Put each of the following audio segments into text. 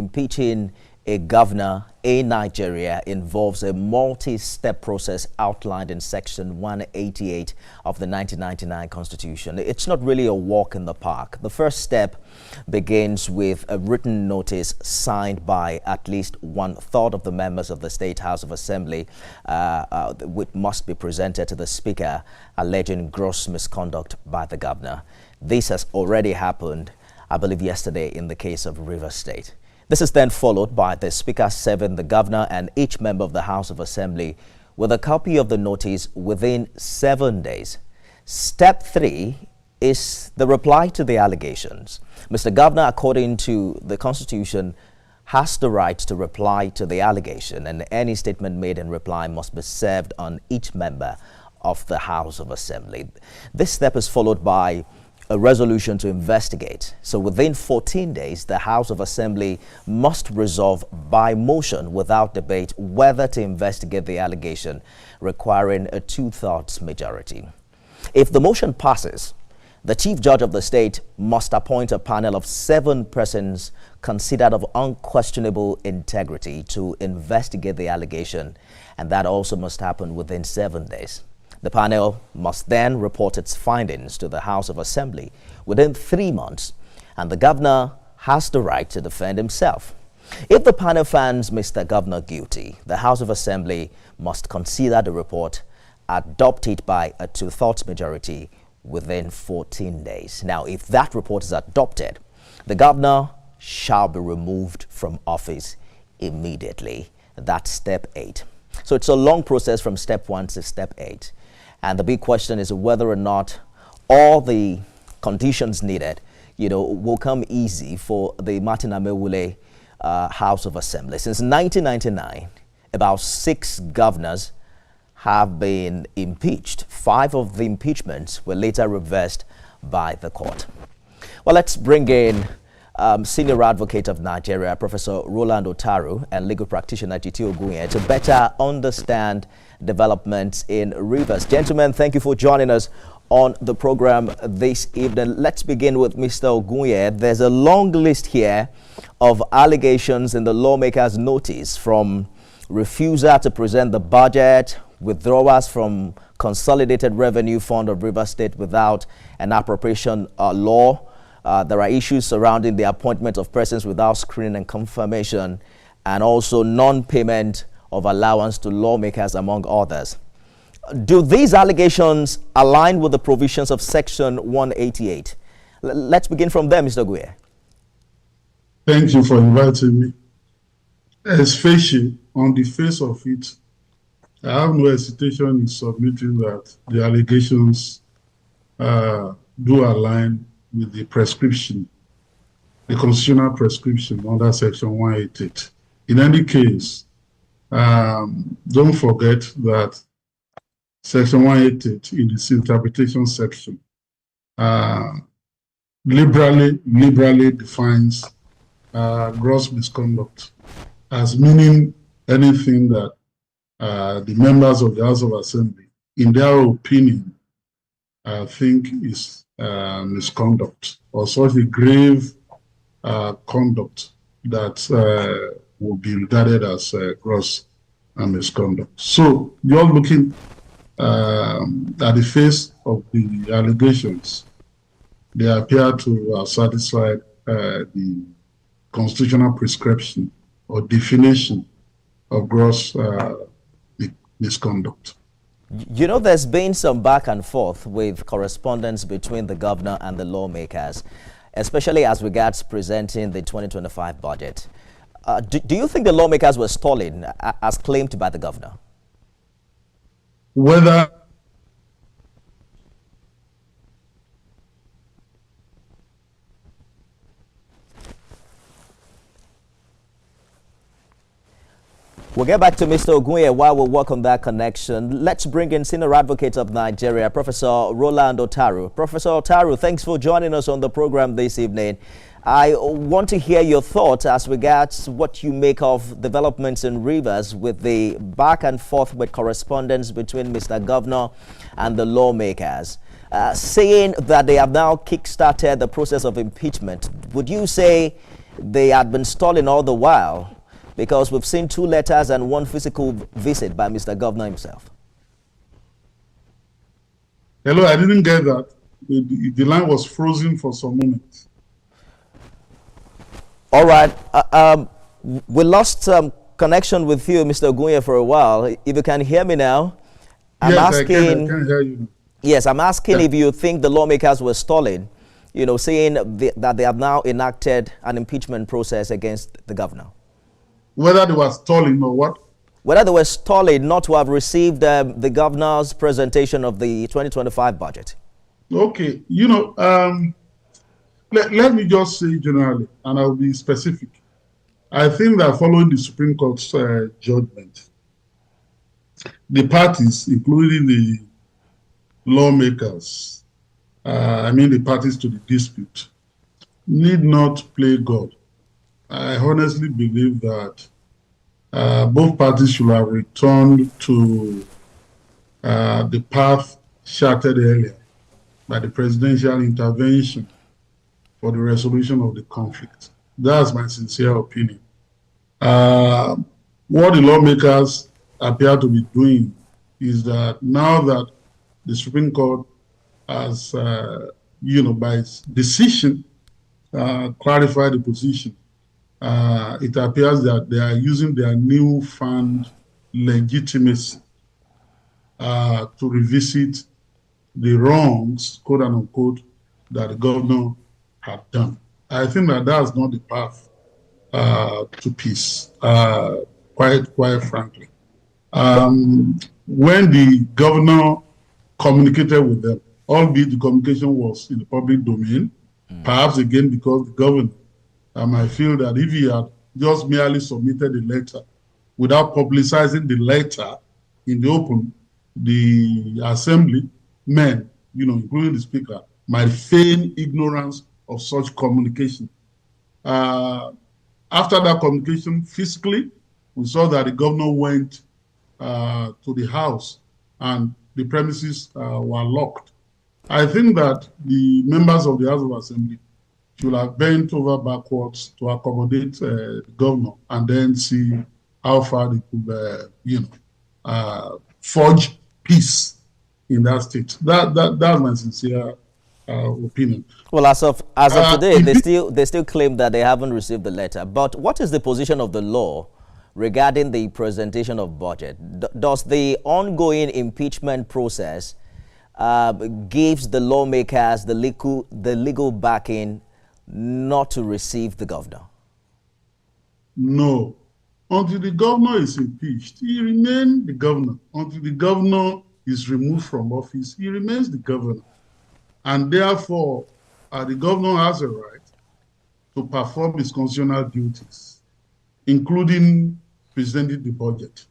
impeaching a governor in Nigeria involves a multi-step process outlined in Section 188 of the 1999 Constitution. It's not really a walk in the park. The first step begins with a written notice signed by at least 1/3 of the members of the State House of Assembly, which must be presented to the Speaker, alleging gross misconduct by the governor. This has already happened, I believe, yesterday in the case of Rivers State. This is then followed by the Speaker serving the governor and each member of the House of Assembly with a copy of the notice within 7 days. Step 3 is the reply to the allegations. Mr. Governor, according to the Constitution, has the right to reply to the allegation, and any statement made in reply must be served on each member of the House of Assembly. This step is followed by a resolution to investigate. So within 14 days, the House of Assembly must resolve by motion without debate whether to investigate the allegation, requiring a 2/3 majority. If the motion passes, the Chief Judge of the state must appoint a panel of 7 persons considered of unquestionable integrity to investigate the allegation, and that also must happen within 7 days. The panel must then report its findings to the House of Assembly within 3 months, and the governor has the right to defend himself. If the panel finds Mr. Governor guilty, the House of Assembly must consider the report, adopt it by a 2/3 majority within 14 days. Now, if that report is adopted, the governor shall be removed from office immediately. That's step 8. So it's a long process from step 1 to step 8. And the big question is whether or not all the conditions needed, will come easy for the Martin Amaewhule House of Assembly. Since 1999, about 6 governors have been impeached. 5 of the impeachments were later reversed by the court. Well, let's bring in Senior Advocate of Nigeria, Professor Roland Otaru, and legal practitioner Titi Ogunye to better understand developments in Rivers. Gentlemen, thank you for joining us on the program this evening. Let's begin with Mr. Ogunye. There's a long list here of allegations in the lawmaker's notice, from refusal to present the budget, withdrawals from Consolidated Revenue Fund of Rivers State without an appropriation law. There are issues surrounding the appointment of persons without screening and confirmation, and also non-payment of allowance to lawmakers, among others. Do these allegations align with the provisions of Section 188? Let's begin from there, Mr. Ogunye. Thank you for inviting me. Especially on the face of it, I have no hesitation in submitting that the allegations do align with the prescription, the constitutional prescription under Section 188. In any case, don't forget that Section 188 in its interpretation section liberally defines gross misconduct as meaning anything that the members of the House of Assembly, in their opinion, think is misconduct, or such a grave conduct that will be regarded as gross misconduct. So you're looking at the face of the allegations. They appear to have satisfied the constitutional prescription or definition of gross misconduct. There's been some back and forth with correspondence between the governor and the lawmakers, especially as regards presenting the 2025 budget. Do you think the lawmakers were stalling, as claimed by the governor? Whether we'll get back to Mr. Ogunye while we work on that connection. Let's bring in Senior Advocate of Nigeria, Professor Roland Otaru. Professor Otaru, thanks for joining us on the program this evening. I want to hear your thoughts as regards what you make of developments in Rivers with the back and forth with correspondence between Mr. Governor and the lawmakers, saying that they have now kick-started the process of impeachment. Would you say they had been stalling all the while? Because we've seen 2 letters and 1 physical visit by Mr. Governor himself. Hello, I didn't get that. The line was frozen for some moments. All right. We lost connection with you, Mr. Ogunye, for a while. If you can hear me now, Yes, I can hear you. Yes, I'm asking if you think the lawmakers were stalling, saying that they have now enacted an impeachment process against the governor. Whether they were stalling or what? Whether they were stalling not to have received the governor's presentation of the 2025 budget. Okay, let me just say generally, and I'll be specific. I think that following the Supreme Court's judgment, the parties, including the lawmakers, the parties to the dispute, need not play God. I honestly believe that both parties should have returned to the path charted earlier by the presidential intervention for the resolution of the conflict. That's my sincere opinion. What the lawmakers appear to be doing is that now that the Supreme Court has, by its decision, clarified the position, it appears that they are using their newfound legitimacy to revisit the wrongs, quote unquote, that the governor had done. I think that that's not the path to peace, quite frankly. When the governor communicated with them, albeit the communication was in the public domain, perhaps again because the governor I feel that if he had just merely submitted a letter without publicizing the letter in the open, the assembly men, including the speaker, might feign ignorance of such communication. After that communication, physically, we saw that the governor went to the house and the premises were locked. I think that the members of the House of Assembly should have bent over backwards to accommodate the governor and then see how far they could, forge peace in that state. That's my sincere opinion. Well, as of today, they still claim that they haven't received the letter. But what is the position of the law regarding the presentation of budget? Does the ongoing impeachment process gives the lawmakers the legal backing not to receive the governor? No. Until the governor is impeached, he remains the governor. Until the governor is removed from office, he remains the governor. And therefore, the governor has a right to perform his constitutional duties, including presenting the budget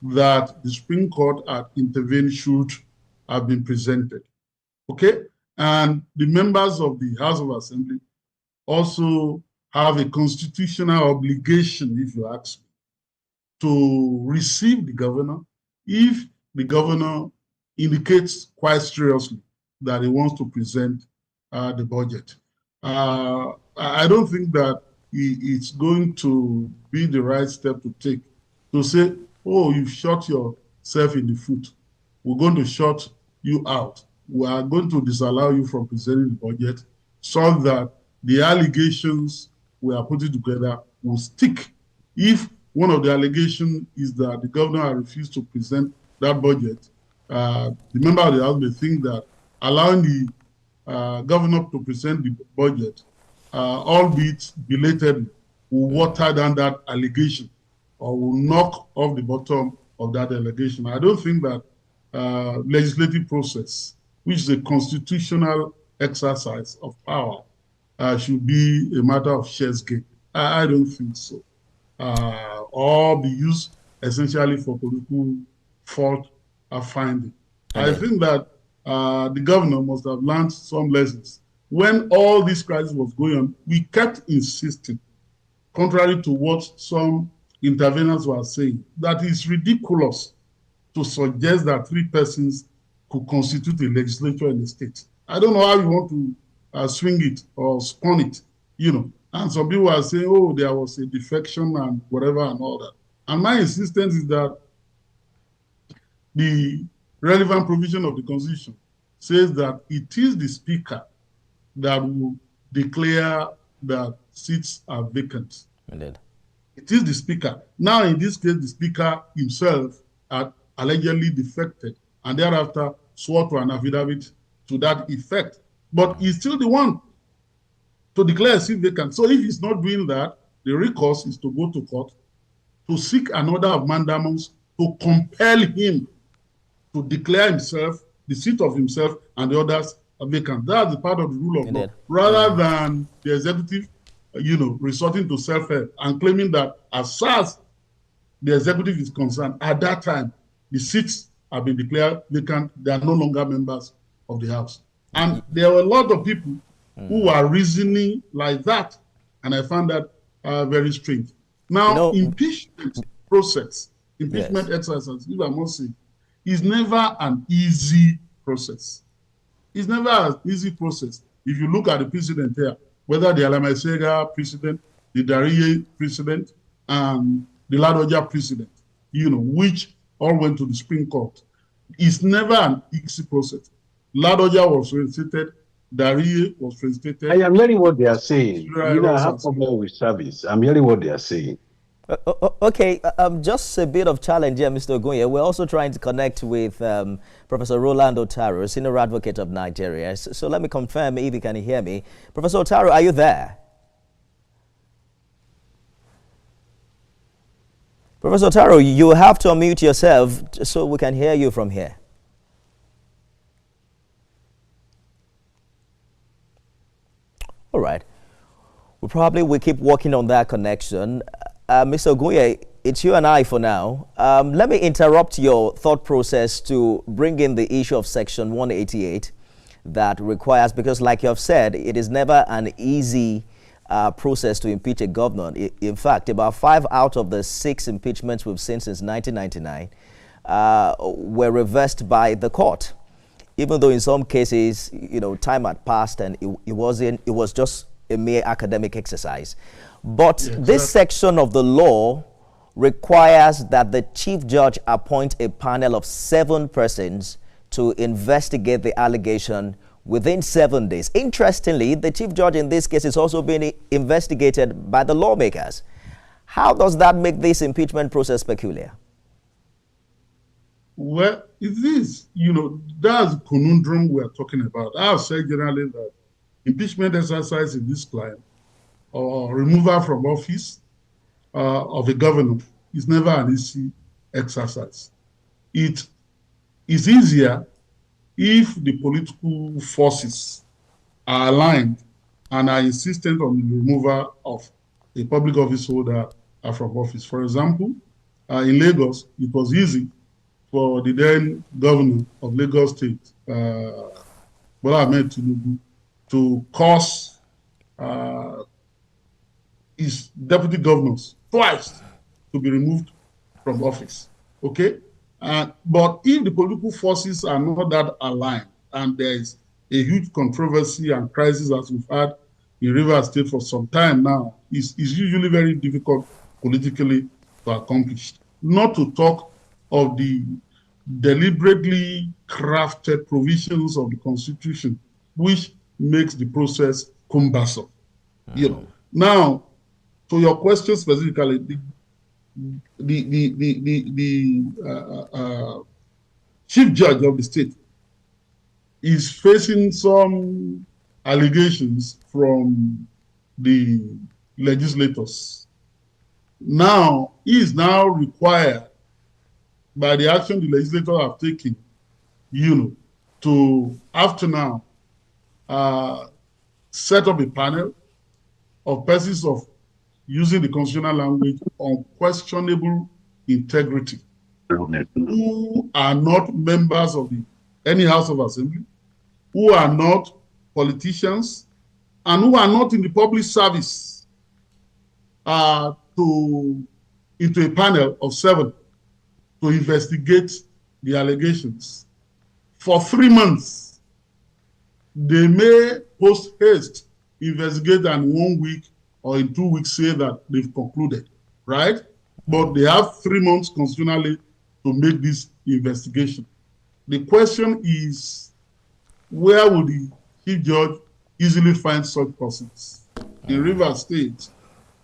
that the Supreme Court had intervened should have been presented. Okay? And the members of the House of Assembly also have a constitutional obligation, if you ask me, to receive the governor if the governor indicates quite seriously that he wants to present the budget. I don't think that it's going to be the right step to take to say, oh, you've shot yourself in the foot. We're going to shut you out. We are going to disallow you from presenting the budget so that the allegations we are putting together will stick. If one of the allegations is that the governor has refused to present that budget, the member of the House may think that allowing the governor to present the budget, albeit belatedly, will water down that allegation or will knock off the bottom of that allegation. I don't think that legislative process, which is a constitutional exercise of power, should be a matter of chess game. I don't think so. Or be used essentially for political fault finding. I think that the governor must have learned some lessons. When all this crisis was going on, we kept insisting, contrary to what some interveners were saying, that it's ridiculous to suggest that 3 persons could constitute a legislature in the state. I don't know how you want to swing it or spun it. And some people are saying, oh, there was a defection and whatever and all that. And my insistence is that the relevant provision of the Constitution says that it is the Speaker that will declare that seats are vacant. Indeed. It is the Speaker. Now, in this case, the Speaker himself had allegedly defected and thereafter swore to an affidavit to that effect. But he's still the one to declare a seat vacant. So if he's not doing that, the recourse is to go to court to seek an order of mandamus to compel him to declare himself, the seat of himself, and the others are vacant. That's the part of the rule of law, rather than the executive, resorting to self-help and claiming that as far as the executive is concerned, at that time, the seats have been declared vacant. They are no longer members of the House. And there were a lot of people who are reasoning like that, and I found that very strange. Now, impeachment process, impeachment exercise, if I must say, is never an easy process. It's never an easy process. If you look at the precedent here, whether the Alama Sega precedent, the Dariye precedent, and the Ladoja precedent, which all went to the Supreme Court, it's never an easy process. Ladoja was reinstated, Dariye was reinstated. I am hearing what they are saying. I have problem with service. I'm hearing what they are saying. Okay, just a bit of challenge here, Mr. Ogunye. We're also trying to connect with Professor Roland Otaro, Senior Advocate of Nigeria. So let me confirm if you can hear me. Professor Otaro, are you there? Professor Otaro, you have to unmute yourself so we can hear you from here. All right. We'll keep working on that connection. Mr. Ogunye, it's you and I for now. Let me interrupt your thought process to bring in the issue of Section 188 that requires, because like you have said, it is never an easy process to impeach a governor. In fact, about 5 out of the 6 impeachments we've seen since 1999 were reversed by the court. Even though in some cases, time had passed and it was just a mere academic exercise. But this section of the law requires that the chief judge appoint a panel of 7 persons to investigate the allegation within 7 days. Interestingly, the chief judge in this case is also being investigated by the lawmakers. How does that make this impeachment process peculiar? Well, it is, that's the conundrum we're talking about. I've said generally that impeachment exercise in this climate or removal from office of a governor is never an easy exercise. It is easier if the political forces are aligned and are insistent on the removal of a public office holder from office. For example, in Lagos, it was easy for the then governor of Lagos State, Bola Ahmed Tinubu, to cause his deputy governors twice to be removed from office. Okay? But if the political forces are not that aligned and there is a huge controversy and crisis as we've had in Rivers State for some time now, it's usually very difficult politically to accomplish. Not to talk of the deliberately crafted provisions of the Constitution, which makes the process cumbersome. Now, to your question specifically, the chief judge of the state is facing some allegations from the legislators. Now, he is now required, by the action the legislators have taken, to, after now, set up a panel of persons of using the constitutional language on questionable integrity, who are not members of any House of Assembly, who are not politicians, and who are not in the public service, into a panel of 7 to investigate the allegations. For 3 months, they may post haste investigate, and 1 week or in 2 weeks say that they've concluded, right? But they have 3 months constitutionally to make this investigation. The question is, where would the Chief Judge easily find such persons? In Rivers State,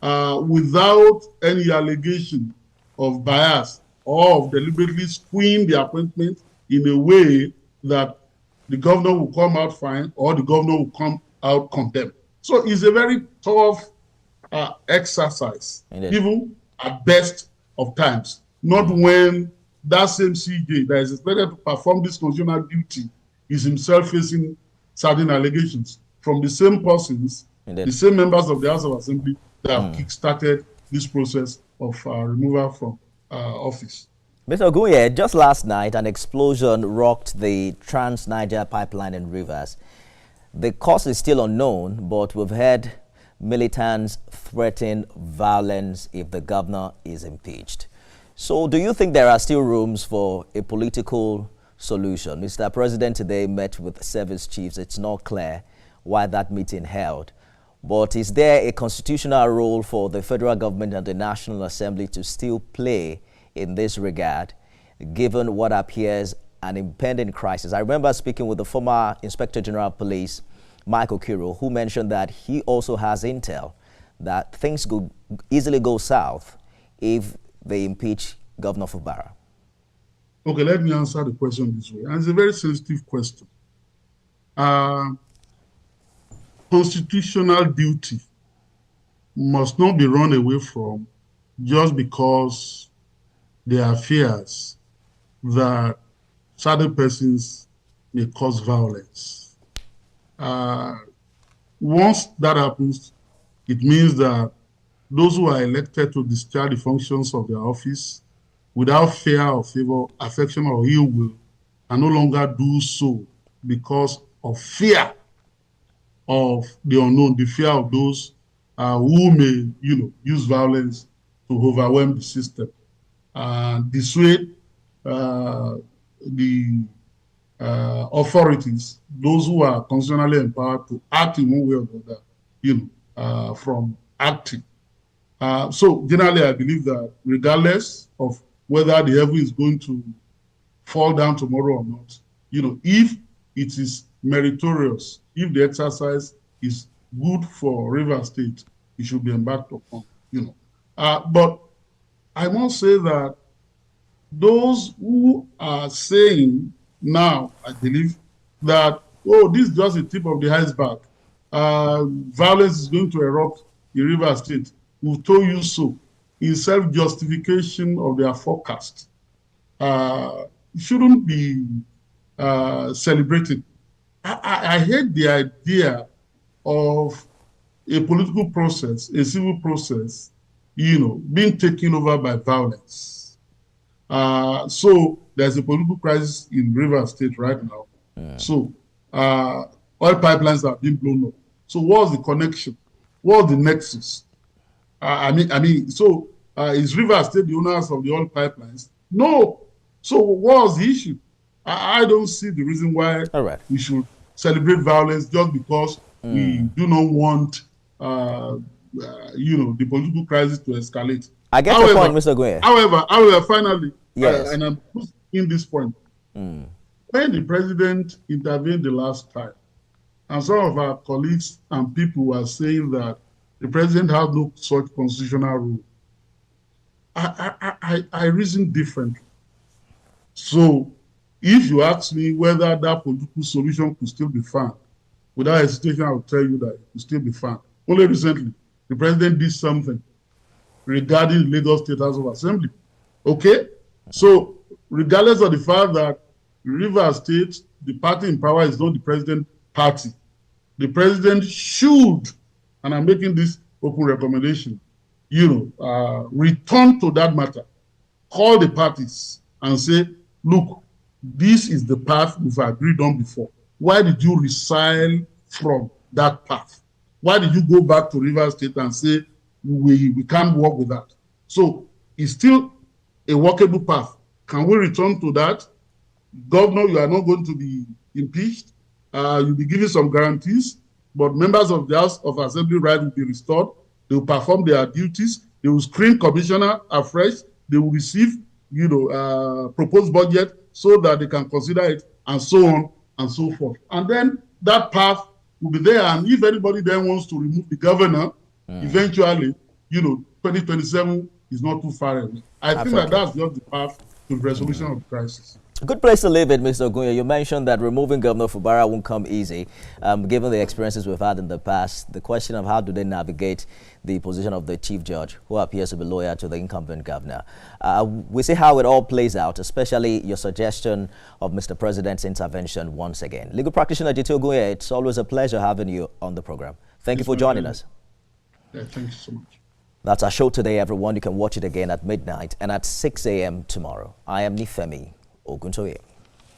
without any allegation of bias or of deliberately skewing the appointment in a way that the governor will come out fine or the governor will come out condemned. So it's a very tough exercise, even at best of times, not when that same CJ that is expected to perform this constitutional duty is himself facing certain allegations from the same persons, the same members of the House of Assembly that have kick-started this process of removal from office. Mr. Ogunye, just last night, an explosion rocked the Trans-Niger pipeline in Rivers. The cause is still unknown, but we've heard militants threaten violence if the governor is impeached. So do you think there are still rooms for a political solution? Mr. President today met with service chiefs. It's not clear why that meeting held. But is there a constitutional role for the federal government and the National Assembly to still play in this regard, given what appears an impending crisis? I remember speaking with the former Inspector General of Police, Michael Kiro, who mentioned that he also has intel that things could easily go south if they impeach Governor Fubara. Okay, let me answer the question this way. And it's a very sensitive question. Constitutional duty must not be run away from just because there are fears that certain persons may cause violence. Once that happens, it means that those who are elected to discharge the functions of their office without fear or favor, affection or ill will can no longer do so because of fear of the unknown, the fear of those who may, use violence to overwhelm the system and dissuade the authorities, those who are constitutionally empowered to act in one way or the other, from acting. So generally, I believe that regardless of whether the heaven is going to fall down tomorrow or not, if it is meritorious, if the exercise is good for Rivers State, it should be embarked upon, But I must say that those who are saying now, I believe, that, this is just the tip of the iceberg, violence is going to erupt in Rivers State, we've told you so, in self-justification of their forecast, shouldn't be celebrated. I hate the idea of a political process, a civil process, being taken over by violence. So there's a political crisis in Rivers State right now. Yeah. So oil pipelines are being blown up. So what's the connection? What's the nexus? So is Rivers State the owners of the oil pipelines? No. So what's the issue? I don't see the reason why we should celebrate violence just because we do not want, the political crisis to escalate. I get your point, Mr. Ogunye. However, finally, yes. And I'm in this point. When the president intervened the last time, and some of our colleagues and people were saying that the president had no such constitutional rule, I reason differently. So, if you ask me whether that political solution could still be found, without hesitation, I will tell you that it could still be found. Only recently, the president did something regarding Lagos State House of Assembly. Okay? So, regardless of the fact that Rivers State, the party in power is not the president party, the president should, and I'm making this open recommendation, return to that matter, call the parties and say, look, this is the path we've agreed on before. Why did you resile from that path? Why did you go back to Rivers State and say, we can't work with that? So it's still a workable path. Can we return to that? Governor, you are not going to be impeached. You'll be given some guarantees, but members of the House of Assembly right will be restored. They will perform their duties. They will screen commissioner afresh. They will receive, proposed budget so that they can consider it, and so on and so forth. And then that path will be there. And if anybody then wants to remove the governor, eventually, 2027 is not too far away. I think that that's just the path to the resolution of the crisis. A good place to leave it, Mr. Ogunye. You mentioned that removing Governor Fubara won't come easy, given the experiences we've had in the past. The question of how do they navigate the position of the chief judge, who appears to be loyal to the incumbent governor. We see how it all plays out, especially your suggestion of Mr. President's intervention once again. Legal practitioner Jite Ogunye, it's always a pleasure having you on the program. Thank you for joining us. Yeah, thank you so much. That's our show today, everyone. You can watch it again at midnight and at 6 a.m. tomorrow. I am Nifemi Oguntoye.